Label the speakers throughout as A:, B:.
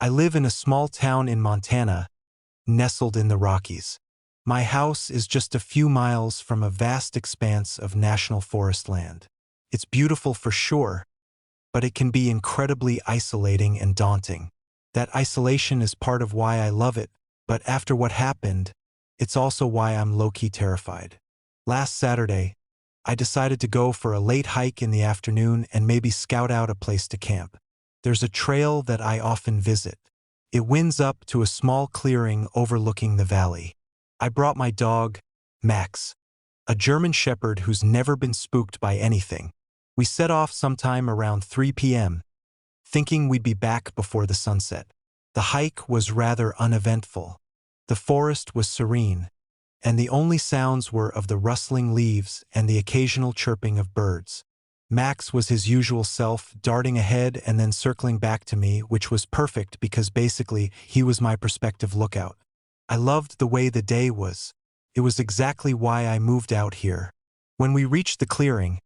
A: I live in a small town in Montana, nestled in the Rockies. My house is just a few miles from a vast expanse of national forest land. It's beautiful for sure, but it can be incredibly isolating and daunting. That isolation is part of why I love it, but after what happened, it's also why I'm low-key terrified. Last Saturday, I decided to go for a late hike in the afternoon and maybe scout out a place to camp. There's a trail that I often visit. It winds up to a small clearing overlooking the valley. I brought my dog, Max, a German Shepherd who's never been spooked by anything. We set off sometime around 3 p.m., thinking we'd be back before the sunset. The hike was rather uneventful. The forest was serene, and the only sounds were of the rustling leaves and the occasional chirping of birds. Max was his usual self, darting ahead and then circling back to me, which was perfect because basically he was my perspective lookout. I loved the way the day was. It was exactly why I moved out here. When we reached the clearing,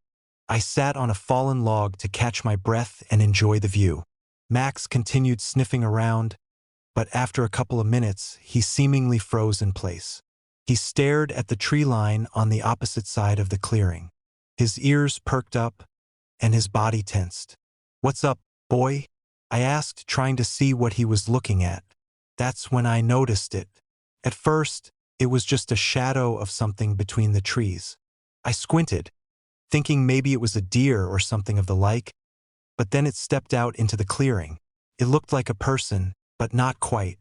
A: I sat on a fallen log to catch my breath and enjoy the view. Max continued sniffing around, but after a couple of minutes, he seemingly froze in place. He stared at the tree line on the opposite side of the clearing. His ears perked up, and his body tensed. "What's up, boy?" I asked, trying to see what he was looking at. That's when I noticed it. At first, it was just a shadow of something between the trees. I squinted, thinking maybe it was a deer or something of the like, but then it stepped out into the clearing. It looked like a person, but not quite.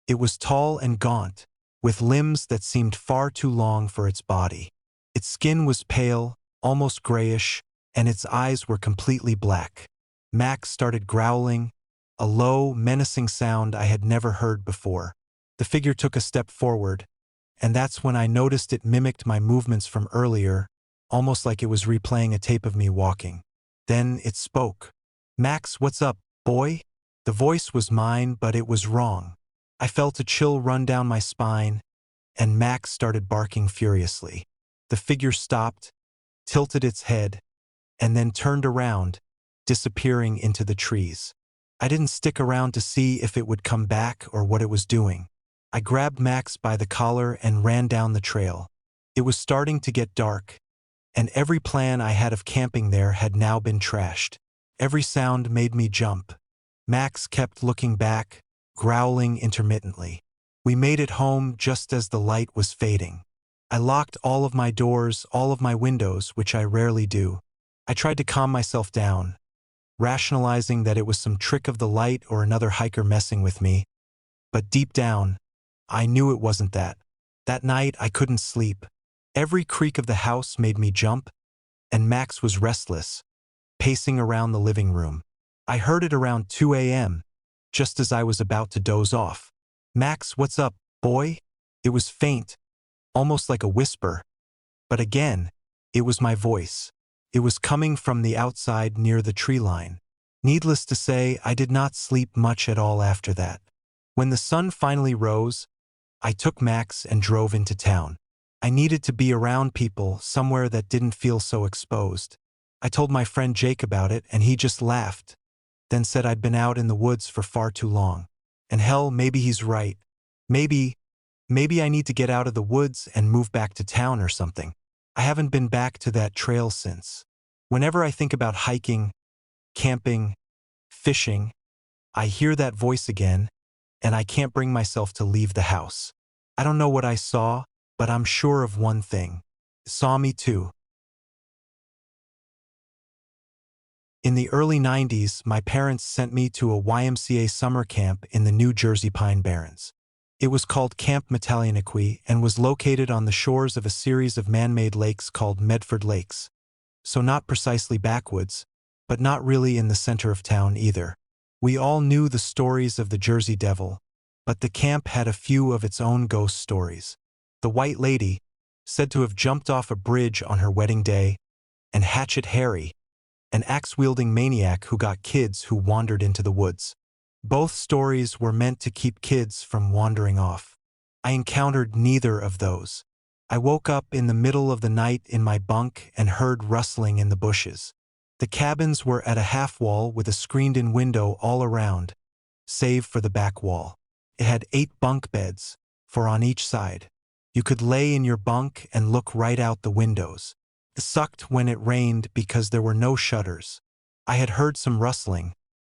A: It was tall and gaunt, with limbs that seemed far too long for its body. Its skin was pale, almost grayish, and its eyes were completely black. Max started growling, a low, menacing sound I had never heard before. The figure took a step forward, and that's when I noticed it mimicked my movements from earlier, almost like it was replaying a tape of me walking. Then it spoke. "Max, what's up, boy?" The voice was mine, but it was wrong. I felt a chill run down my spine, and Max started barking furiously. The figure stopped, tilted its head, and then turned around, disappearing into the trees. I didn't stick around to see if it would come back or what it was doing. I grabbed Max by the collar and ran down the trail. It was starting to get dark, and every plan I had of camping there had now been trashed. Every sound made me jump. Max kept looking back, growling intermittently. We made it home just as the light was fading. I locked all of my doors, all of my windows, which I rarely do. I tried to calm myself down, rationalizing that it was some trick of the light or another hiker messing with me. But deep down, I knew it wasn't that. That night, I couldn't sleep. Every creak of the house made me jump, and Max was restless, pacing around the living room. I heard it around 2 a.m., just as I was about to doze off. "Max, what's up, boy?" It was faint, almost like a whisper. But again, it was my voice. It was coming from the outside near the tree line. Needless to say, I did not sleep much at all after that. When the sun finally rose, I took Max and drove into town. I needed to be around people, somewhere that didn't feel so exposed. I told my friend Jake about it, and he just laughed, then said I'd been out in the woods for far too long. And hell, maybe he's right. Maybe I need to get out of the woods and move back to town or something. I haven't been back to that trail since. Whenever I think about hiking, camping, fishing, I hear that voice again, and I can't bring myself to leave the house. I don't know what I saw, but I'm sure of one thing. It saw me too. In the early 90s, my parents sent me to a YMCA summer camp in the New Jersey Pine Barrens. It was called Camp Matalinaqui and was located on the shores of a series of man-made lakes called Medford Lakes. So not precisely backwoods, but not really in the center of town either. We all knew the stories of the Jersey Devil, but the camp had a few of its own ghost stories. The White Lady, said to have jumped off a bridge on her wedding day, and Hatchet Harry, an axe-wielding maniac who got kids who wandered into the woods. Both stories were meant to keep kids from wandering off. I encountered neither of those. I woke up in the middle of the night in my bunk and heard rustling in the bushes. The cabins were at a half-wall with a screened-in window all around, save for the back wall. It had 8 bunk beds, 4 on each side. You could lay in your bunk and look right out the windows. It sucked when it rained because there were no shutters. I had heard some rustling,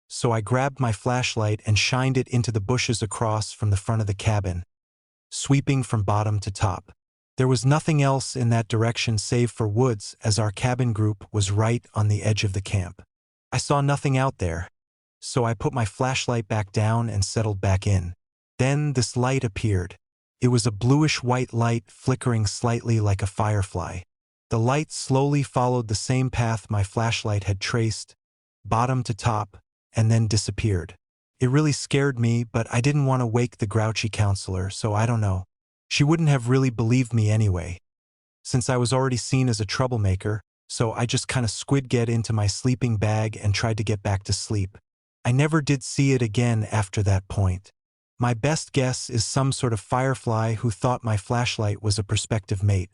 A: so I grabbed my flashlight and shined it into the bushes across from the front of the cabin, sweeping from bottom to top. There was nothing else in that direction save for woods, as our cabin group was right on the edge of the camp. I saw nothing out there, so I put my flashlight back down and settled back in. Then this light appeared. It was a bluish-white light flickering slightly like a firefly. The light slowly followed the same path my flashlight had traced, bottom to top, and then disappeared. It really scared me, but I didn't want to wake the grouchy counselor, so I don't know. She wouldn't have really believed me anyway, since I was already seen as a troublemaker, so I just kinda squid-get into my sleeping bag and tried to get back to sleep. I never did see it again after that point. My best guess is some sort of firefly who thought my flashlight was a prospective mate,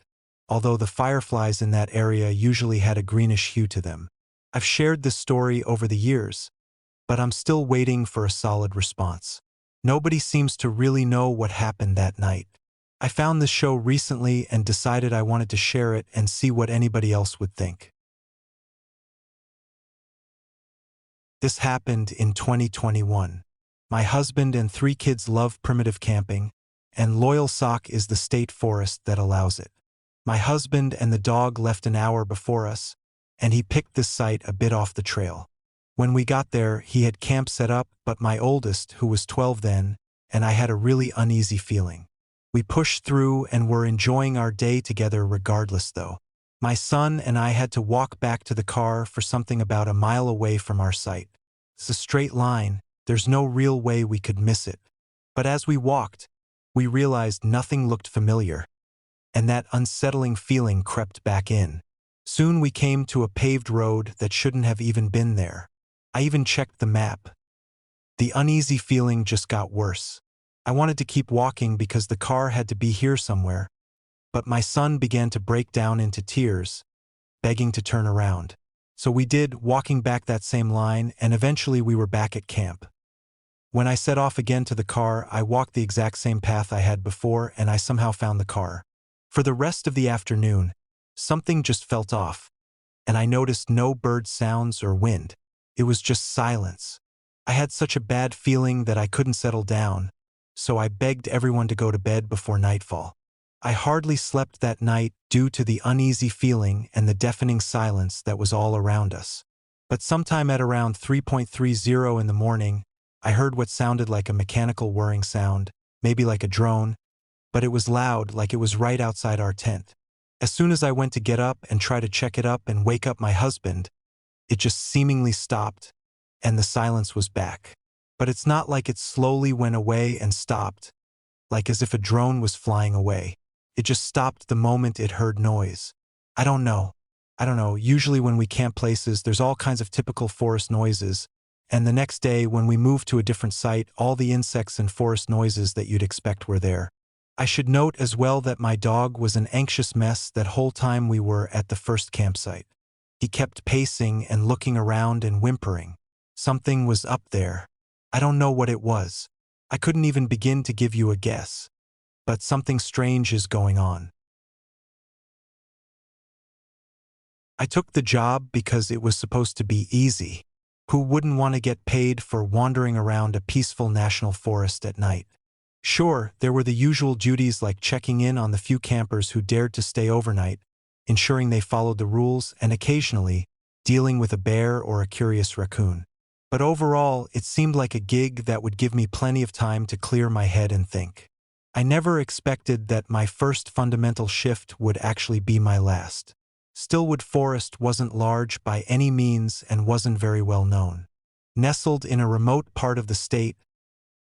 A: although the fireflies in that area usually had a greenish hue to them. I've shared this story over the years, but I'm still waiting for a solid response. Nobody seems to really know what happened that night. I found this show recently and decided I wanted to share it and see what anybody else would think. This happened in 2021. My husband and 3 kids love primitive camping, and Loyal Sock is the state forest that allows it. My husband and the dog left an hour before us, and he picked this site a bit off the trail. When we got there, he had camp set up, but my oldest, who was 12 then, and I had a really uneasy feeling. We pushed through and were enjoying our day together regardless though. My son and I had to walk back to the car for something about a mile away from our site. It's a straight line, there's no real way we could miss it. But as we walked, we realized nothing looked familiar, and that unsettling feeling crept back in. Soon we came to a paved road that shouldn't have even been there. I even checked the map. The uneasy feeling just got worse. I wanted to keep walking because the car had to be here somewhere, but my son began to break down into tears, begging to turn around. So we did, walking back that same line, and eventually we were back at camp. When I set off again to the car, I walked the exact same path I had before, and I somehow found the car. For the rest of the afternoon, something just felt off, and I noticed no bird sounds or wind. It was just silence. I had such a bad feeling that I couldn't settle down, so I begged everyone to go to bed before nightfall. I hardly slept that night due to the uneasy feeling and the deafening silence that was all around us. But sometime at around 3:30 in the morning, I heard what sounded like a mechanical whirring sound, maybe like a drone, but it was loud, like it was right outside our tent. As soon as I went to get up and try to check it up and wake up my husband, it just seemingly stopped, and the silence was back. But it's not like it slowly went away and stopped, like as if a drone was flying away. It just stopped the moment it heard noise. I don't know. Usually when we camp places, there's all kinds of typical forest noises, and the next day when we moved to a different site, all the insects and forest noises that you'd expect were there. I should note as well that my dog was an anxious mess that whole time we were at the first campsite. He kept pacing and looking around and whimpering. Something was up there. I don't know what it was. I couldn't even begin to give you a guess. But something strange is going on. I took the job because it was supposed to be easy. Who wouldn't want to get paid for wandering around a peaceful national forest at night? Sure, there were the usual duties like checking in on the few campers who dared to stay overnight, ensuring they followed the rules, and occasionally dealing with a bear or a curious raccoon. But overall, it seemed like a gig that would give me plenty of time to clear my head and think. I never expected that my first fundamental shift would actually be my last. Stillwood Forest wasn't large by any means and wasn't very well known. Nestled in a remote part of the state,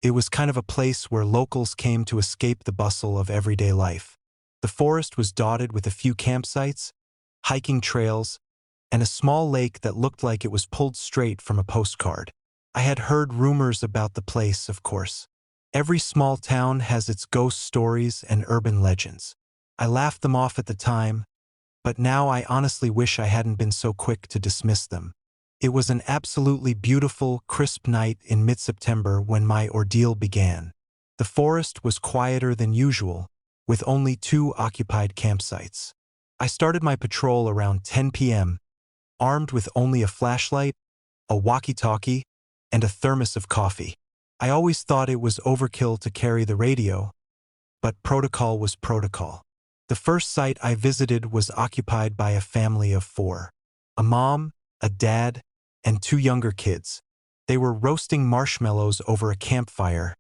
A: it was kind of a place where locals came to escape the bustle of everyday life. The forest was dotted with a few campsites, hiking trails, and a small lake that looked like it was pulled straight from a postcard. I had heard rumors about the place, of course. Every small town has its ghost stories and urban legends. I laughed them off at the time, but now I honestly wish I hadn't been so quick to dismiss them. It was an absolutely beautiful, crisp night in mid-September when my ordeal began. The forest was quieter than usual, with only 2 occupied campsites. I started my patrol around 10 p.m., armed with only a flashlight, a walkie-talkie, and a thermos of coffee. I always thought it was overkill to carry the radio, but protocol was protocol. The first site I visited was occupied by a family of 4. A mom, a dad, and 2 younger kids. They were roasting marshmallows over a campfire,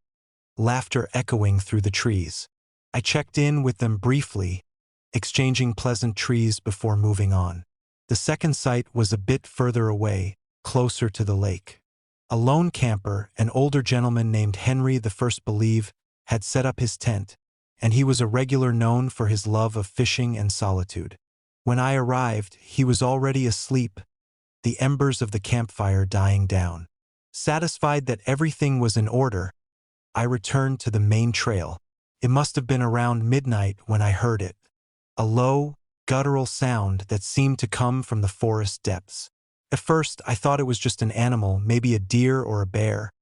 A: laughter echoing through the trees. I checked in with them briefly, exchanging pleasantries before moving on. The second site was a bit further away, closer to the lake. A lone camper, an older gentleman named Henry the First Believe, had set up his tent, and he was a regular known for his love of fishing and solitude. When I arrived, he was already asleep, the embers of the campfire dying down. Satisfied that everything was in order, I returned to the main trail. It must have been around midnight when I heard it. A low, guttural sound that seemed to come from the forest depths. At first, I thought it was just an animal, maybe a deer or a bear.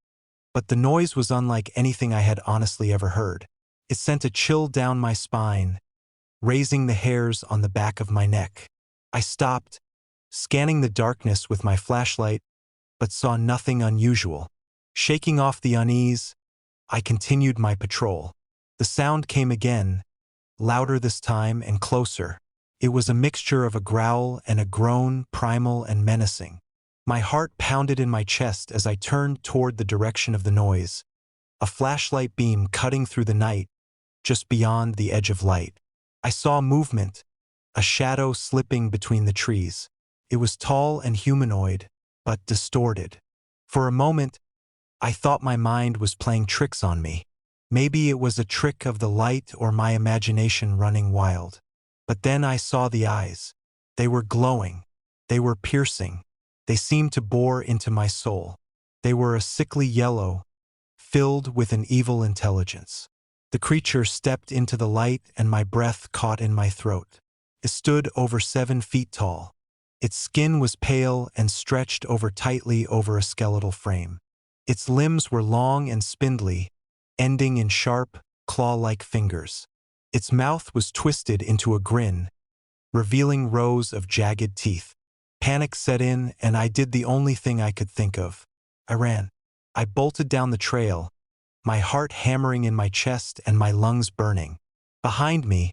A: But the noise was unlike anything I had honestly ever heard. It sent a chill down my spine, raising the hairs on the back of my neck. I stopped, scanning the darkness with my flashlight, but saw nothing unusual. Shaking off the unease, I continued my patrol. The sound came again, louder this time and closer. It was a mixture of a growl and a groan, primal and menacing. My heart pounded in my chest as I turned toward the direction of the noise, a flashlight beam cutting through the night, just beyond the edge of light. I saw movement, a shadow slipping between the trees. It was tall and humanoid, but distorted. For a moment, I thought my mind was playing tricks on me. Maybe it was a trick of the light or my imagination running wild. But then I saw the eyes. They were glowing. They were piercing. They seemed to bore into my soul. They were a sickly yellow, filled with an evil intelligence. The creature stepped into the light and my breath caught in my throat. It stood over 7 feet tall. Its skin was pale and stretched over tightly over a skeletal frame. Its limbs were long and spindly, ending in sharp, claw-like fingers. Its mouth was twisted into a grin, revealing rows of jagged teeth. Panic set in, and I did the only thing I could think of. I ran. I bolted down the trail, my heart hammering in my chest and my lungs burning. Behind me,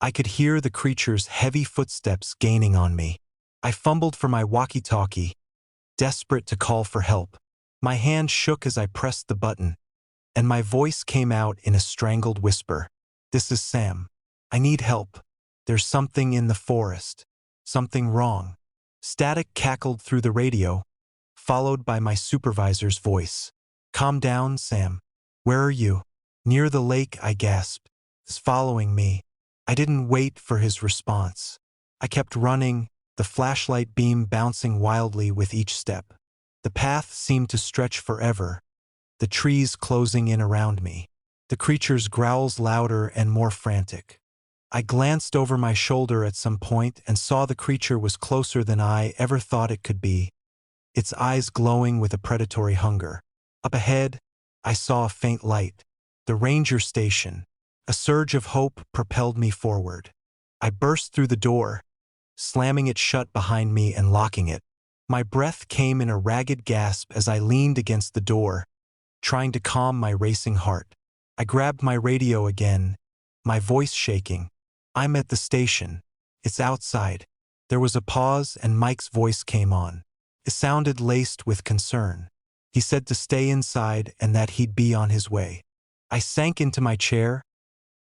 A: I could hear the creature's heavy footsteps gaining on me. I fumbled for my walkie-talkie, desperate to call for help. My hand shook as I pressed the button, and my voice came out in a strangled whisper. "This is Sam. I need help. There's something in the forest. Something wrong." Static cackled through the radio, followed by my supervisor's voice. "Calm down, Sam. Where are you?" "Near the lake," I gasped. "It's following me." I didn't wait for his response. I kept running, the flashlight beam bouncing wildly with each step. The path seemed to stretch forever, the trees closing in around me. The creature's growls louder and more frantic. I glanced over my shoulder at some point and saw the creature was closer than I ever thought it could be, its eyes glowing with a predatory hunger. Up ahead, I saw a faint light. The ranger station. A surge of hope propelled me forward. I burst through the door, slamming it shut behind me and locking it. My breath came in a ragged gasp as I leaned against the door, trying to calm my racing heart. I grabbed my radio again, my voice shaking. "I'm at the station. It's outside." There was a pause and Mike's voice came on. It sounded laced with concern. He said to stay inside and that he'd be on his way. I sank into my chair,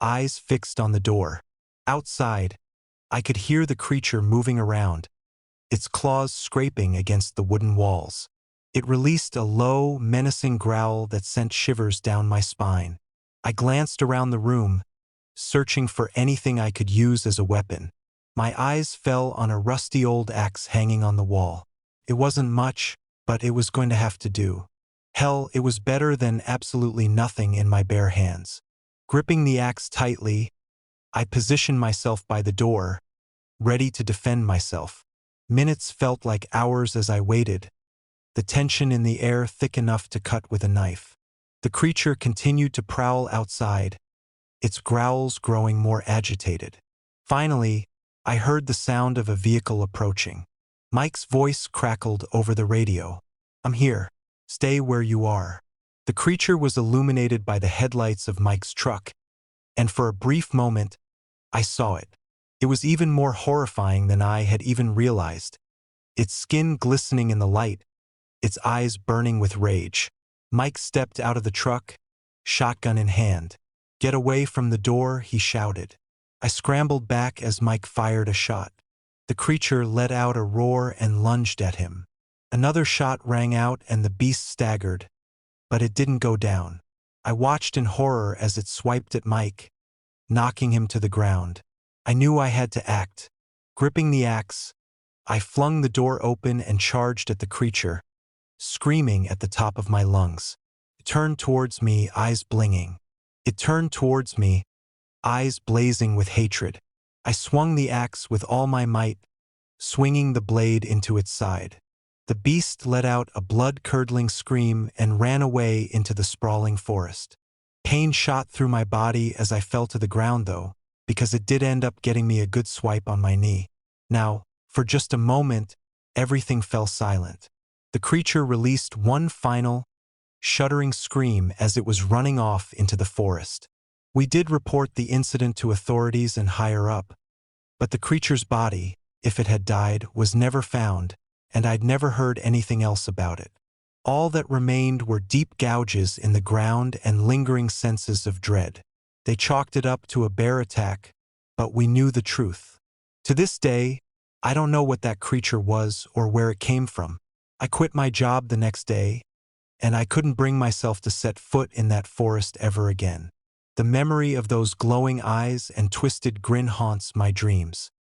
A: eyes fixed on the door. Outside, I could hear the creature moving around, its claws scraping against the wooden walls. It released a low, menacing growl that sent shivers down my spine. I glanced around the room, searching for anything I could use as a weapon. My eyes fell on a rusty old axe hanging on the wall. It wasn't much, but it was going to have to do. Hell, it was better than absolutely nothing in my bare hands. Gripping the axe tightly, I positioned myself by the door, ready to defend myself. Minutes felt like hours as I waited, the tension in the air thick enough to cut with a knife. The creature continued to prowl outside, its growls growing more agitated. Finally, I heard the sound of a vehicle approaching. Mike's voice crackled over the radio. "I'm here. Stay where you are." The creature was illuminated by the headlights of Mike's truck, and for a brief moment, I saw it. It was even more horrifying than I had even realized. Its skin glistening in the light, its eyes burning with rage. Mike stepped out of the truck, shotgun in hand. "Get away from the door," he shouted. I scrambled back as Mike fired a shot. The creature let out a roar and lunged at him. Another shot rang out and the beast staggered, but it didn't go down. I watched in horror as it swiped at Mike, knocking him to the ground. I knew I had to act. Gripping the axe, I flung the door open and charged at the creature, screaming at the top of my lungs. It turned towards me, eyes blinging. It turned towards me, eyes blazing with hatred. I swung the axe with all my might, swinging the blade into its side. The beast let out a blood-curdling scream and ran away into the sprawling forest. Pain shot through my body as I fell to the ground though, because it did end up getting me a good swipe on my knee. Now, for just a moment, everything fell silent. The creature released one final, shuddering scream as it was running off into the forest. We did report the incident to authorities and higher up, but the creature's body, if it had died, was never found, and I'd never heard anything else about it. All that remained were deep gouges in the ground and lingering senses of dread. They chalked it up to a bear attack, but we knew the truth. To this day, I don't know what that creature was or where it came from. I quit my job the next day, and I couldn't bring myself to set foot in that forest ever again. The memory of those glowing eyes and twisted grin haunts my dreams.